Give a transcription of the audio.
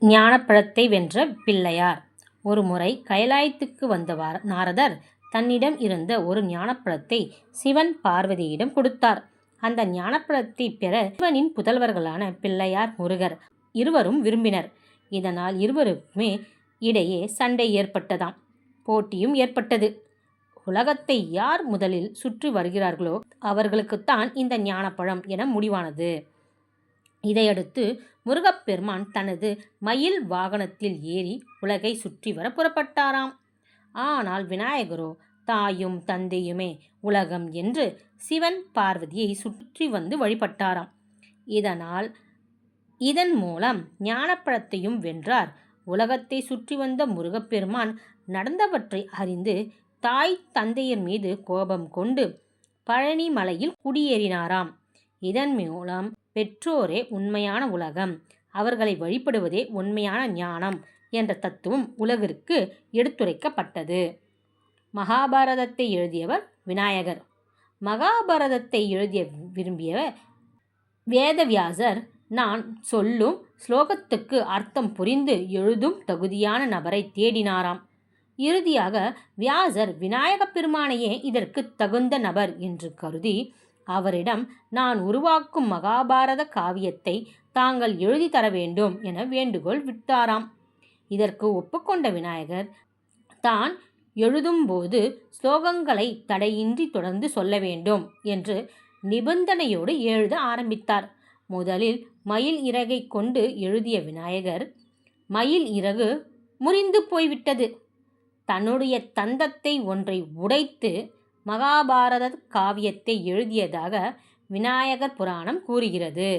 ஞானப்பழத்தை வென்ற பிள்ளையார். ஒருமுறை கைலாயத்துக்கு வந்த நாரதர் தன்னிடம் இருந்த ஒரு ஞானப்பழத்தை சிவன் பார்வதியிடம் கொடுத்தார். அந்த ஞானப்பழத்தைப் பெற சிவனின் புதல்வர்களான பிள்ளையார், முருகர் இருவரும் விரும்பினர். இதனால் இருவருக்குமே இடையே சண்டை ஏற்பட்டதாம். போட்டியும் ஏற்பட்டது. உலகத்தை யார் முதலில் சுற்றி வருகிறார்களோ அவர்களுக்குத்தான் இந்த ஞானப்பழம் என முடிவானது. இதையடுத்து முருகப்பெருமான் தனது மயில் வாகனத்தில் ஏறி உலகை சுற்றி வர புறப்பட்டாராம். ஆனால் விநாயகரோ தாயும் தந்தையுமே உலகம் என்று சிவன் பார்வதியை சுற்றி வந்து வழிபட்டாராம். இதன் மூலம் ஞானப்பழத்தையும் வென்றார். உலகத்தை சுற்றி வந்த முருகப்பெருமான் நடந்தவற்றை அறிந்து தாய் தந்தையர் மீது கோபம் கொண்டு பழனி மலையில் குடியேறினாராம். இதன் மூலம் பெற்றோரே உண்மையான உலகம், அவர்களை வழிபடுவதே உண்மையான ஞானம் என்ற தத்துவம் உலகிற்கு எடுத்துரைக்கப்பட்டது. மகாபாரதத்தை எழுதியவர் விநாயகர். மகாபாரதத்தை எழுதிய விரும்பிய வேதவியாசர் நான் சொல்லும் ஸ்லோகத்துக்கு அர்த்தம் புரிந்து எழுதும் தகுதியான நபரை தேடினாராம். இறுதியாக வியாசர் விநாயகப் பெருமானையே இதற்கு தகுந்த நபர் என்று கருதி அவரிடம் நான் உருவாக்கும் மகாபாரத காவியத்தை தாங்கள் எழுதி தர வேண்டும் என வேண்டுகோள் விட்டாராம். இதற்கு ஒப்புக்கொண்ட விநாயகர் தான் எழுதும்போது ஸ்லோகங்களை தடையின்றி தொடர்ந்து சொல்ல வேண்டும் என்று நிபந்தனையோடு எழுத ஆரம்பித்தார். முதலில் மயில் இறகை கொண்டு எழுதிய விநாயகர் மயில் இறகு முறிந்து போய்விட்டது. தன்னுடைய தந்தத்தை ஒன்றை உடைத்து மகாபாரத காவியத்தை எழுதியதாக விநாயகர் புராணம் கூறுகிறது.